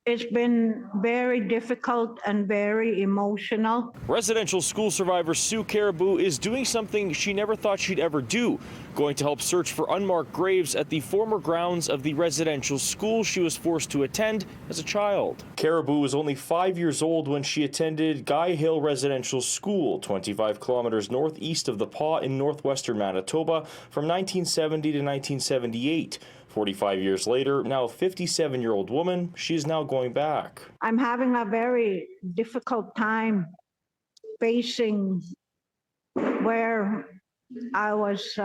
It's been very difficult and very emotional. Residential school survivor Sue Caribou is doing something she never thought she'd ever do, going to help search for unmarked graves at the former grounds of the residential school she was forced to attend as a child. Caribou was only 5 years old when she attended Guy Hill Residential School, 25 kilometers northeast of the Paw in northwestern Manitoba, from 1970 to 1978. 45 years later, now a 57-year-old woman, she is now going back. I'm having a very difficult time facing where I was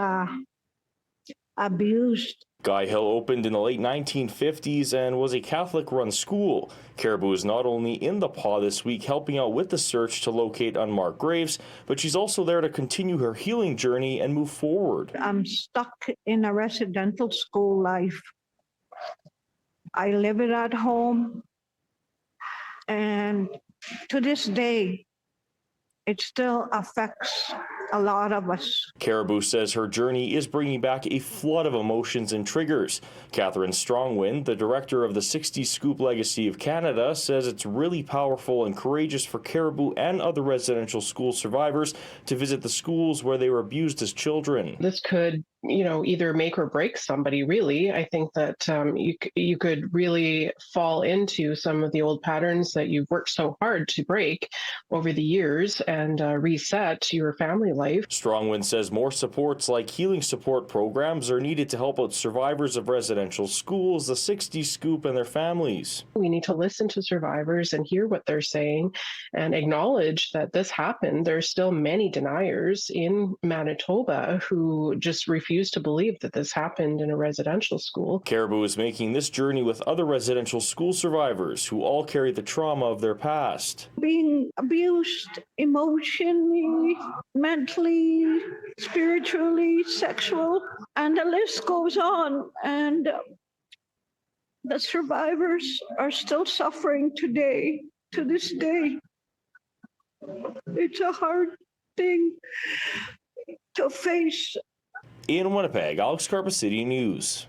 abused. Guy Hill opened in the late 1950s and was a Catholic-run school. Caribou is not only in the Paw this week helping out with the search to locate unmarked graves, but she's also there to continue her healing journey and move forward. I'm stuck in a residential school life. I live it at home, and to this day, it still affects a lot of us. Caribou says her journey is bringing back a flood of emotions and triggers. Catherine Strongwind, the director of the 60 Scoop Legacy of Canada, says it's really powerful and courageous for Caribou and other residential school survivors to visit the schools where they were abused as children. This could, either make or break somebody, really. I think that you could really fall into some of the old patterns that you've worked so hard to break over the years and reset your family life. Strongwind says more supports like healing support programs are needed to help out survivors of residential schools, the 60 Scoop, and their families. We need to listen to survivors and hear what they're saying and acknowledge that this happened. There's still many deniers in Manitoba who just refuse to believe that this happened in a residential school. Caribou is making this journey with other residential school survivors who all carry the trauma of their past. Being abused emotionally, mentally, spiritually, sexual, and the list goes on. And the survivors are still suffering today, to this day. It's a hard thing to face. In Winnipeg, Alex Karpa, City News.